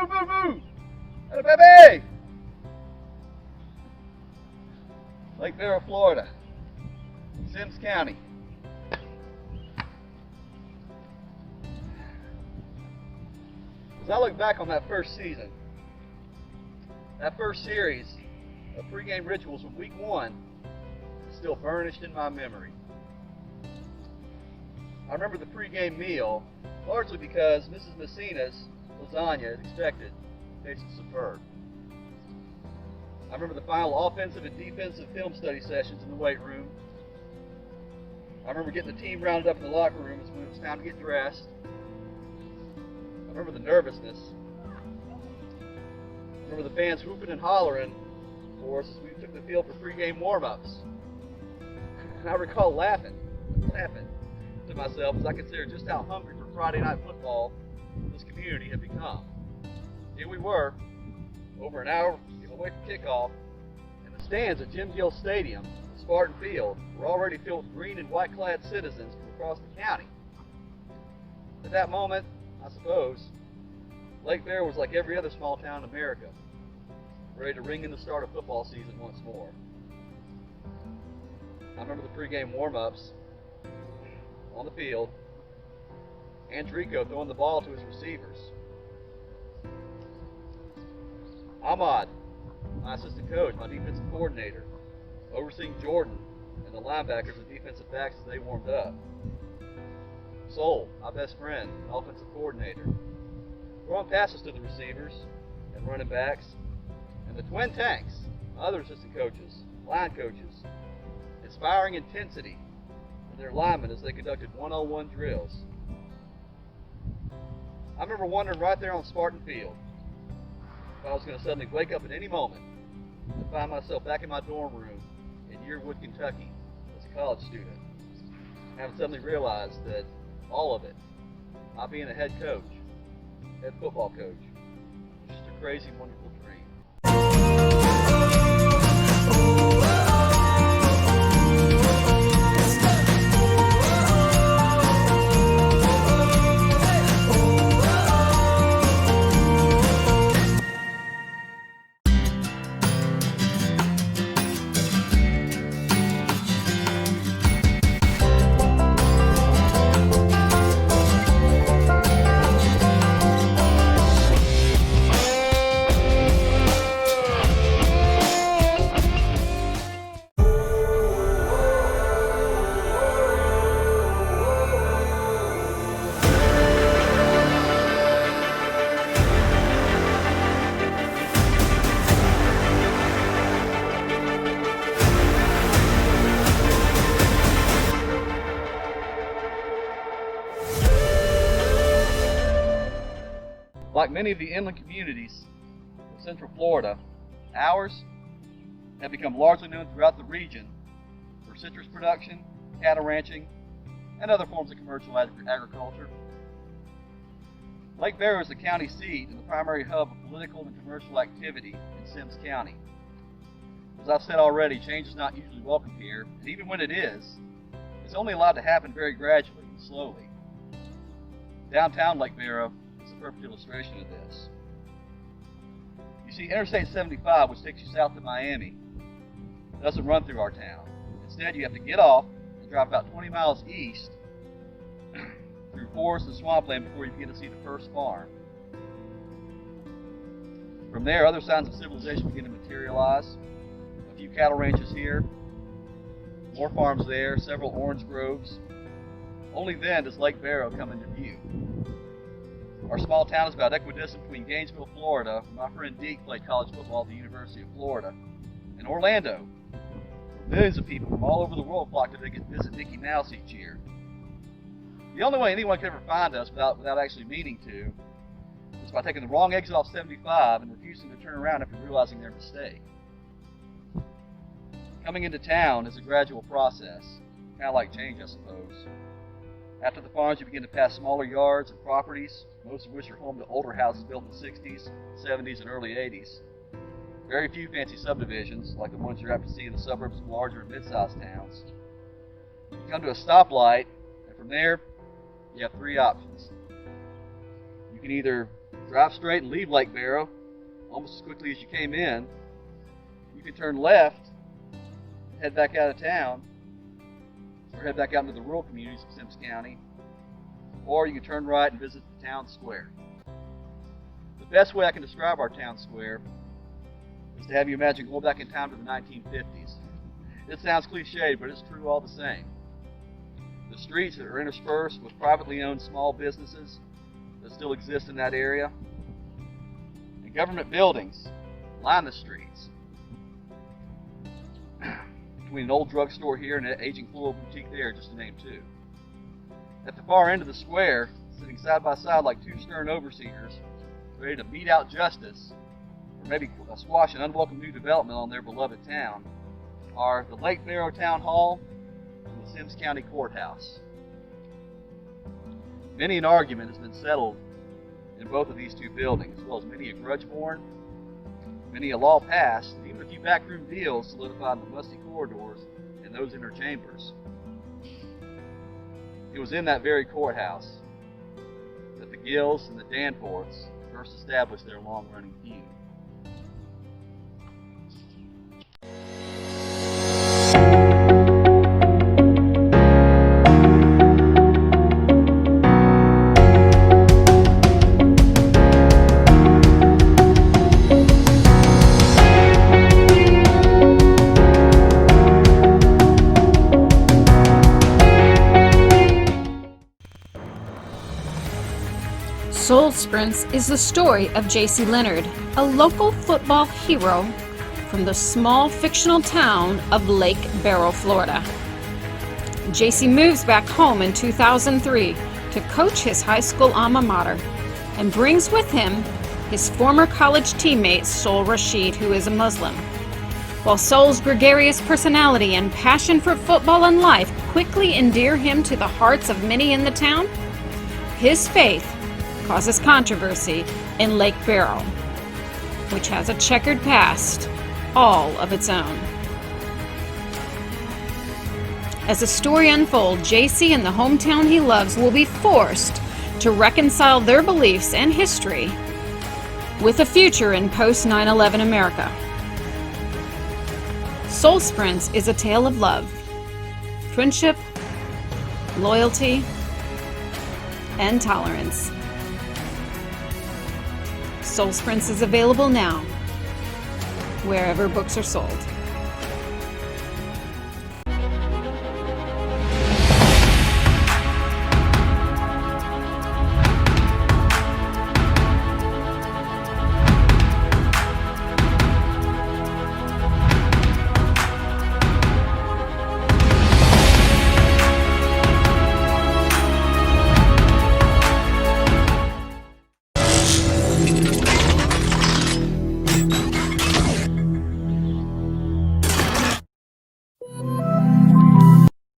move, move, move! Hey, baby! Lake Vero, Florida, Sims County. As I look back on that first season, that first series of pregame rituals from week 1 is still burnished in my memory. I remember the pregame meal largely because Mrs. Messina's lasagna, as expected, tasted superb. I remember the final offensive and defensive film study sessions in the weight room. I remember getting the team rounded up in the locker room when it was time to get dressed. I remember the nervousness. I remember the fans whooping and hollering for us as we took the field for pregame warm-ups. And I recall laughing to myself as I considered just how hungry for Friday night football this community had become. Here we were, over an hour away from kickoff, and the stands at Jim Gill Stadium, Spartan Field, were already filled with green and white-clad citizens from across the county. At that moment, I suppose, Lake Vero was like every other small town in America, ready to ring in the start of football season once more. I remember the pregame warm-ups on the field, and Trico throwing the ball to his receivers. Ahmad, my assistant coach, my defensive coordinator, overseeing Jordan and the linebackers and defensive backs as they warmed up. Sol, my best friend, offensive coordinator, throwing passes to the receivers and running backs, and the Twin Tanks, my other assistant coaches, line coaches, inspiring intensity in their linemen as they conducted one-on-one drills. I remember wondering right there on Spartan Field if I was going to suddenly wake up at any moment and find myself back in my dorm room in Yearwood, Kentucky as a college student, having suddenly realized that all of it, my being a head football coach, was just a crazy, wonderful dream. Like many of the inland communities of Central Florida, ours have become largely known throughout the region for citrus production, cattle ranching, and other forms of commercial agriculture. Lake Vero is the county seat and the primary hub of political and commercial activity in Sims County. As I've said already, change is not usually welcome here, and even when it is, it's only allowed to happen very gradually and slowly. Downtown Lake Vero is a perfect illustration of this. You see, Interstate 75, which takes you south to Miami, doesn't run through our town. Instead, you have to get off and drive about 20 miles east through forest and swampland before you begin to see the first farm. From there, other signs of civilization begin to materialize. A few cattle ranches here, more farms there, several orange groves. Only then does Lake Vero come into view. Our small town is about equidistant between Gainesville, Florida, where my friend Deke played college football at the University of Florida, and Orlando. Millions of people from all over the world flock to visit Mickey Mouse each year. The only way anyone could ever find us without actually meaning to is by taking the wrong exit off 75 and refusing to turn around after realizing their mistake. Coming into town is a gradual process, kind of like change, I suppose. After the farms, you begin to pass smaller yards and properties, most of which are home to older houses built in the 60s, 70s, and early 80s. Very few fancy subdivisions, like the ones you're apt to see in the suburbs of larger and mid-sized towns. You come to a stoplight, and from there, you have three options. You can either Drive straight and leave Lake Barrow almost as quickly as you came in. You can turn left, head back out of town, or head back out into the rural communities of Sims County, or you can turn right and visit the town square. The best way I can describe our town square is to have you imagine going back in time to the 1950s. It sounds cliched, but it's true all the same. The streets are interspersed with privately owned small businesses that still exist in that area, and government buildings line the streets. Between an old drugstore here and an aging floral boutique there, just to name two. At the far end of the square, sitting side by side like two stern overseers, ready to mete out justice, or maybe squash an unwelcome new development on their beloved town, are the Lake Barrow Town Hall and the Sims County Courthouse. Many an argument has been settled in both of these two buildings, as well as many a grudge born, many a law passed, and even a few backroom deals solidified in the musty corridors and those inner chambers. It was in that very courthouse that the Gills and the Danforths first established their long-running feud. Soul Sprints is the story of J.C. Leonard, a local football hero from the small fictional town of Lake Barrow, Florida. J.C. moves back home in 2003 to coach his high school alma mater and brings with him his former college teammate Soul Rashid, who is a Muslim. While Soul's gregarious personality and passion for football and life quickly endear him to the hearts of many in the town, his faith causes controversy in Lake Barrow, which has a checkered past all of its own. As the story unfolds, JC and the hometown he loves will be forced to reconcile their beliefs and history with a future in post-9/11 America. Soul Sprints is a tale of love, friendship, loyalty, and tolerance. Soul Sprints is available now, wherever books are sold.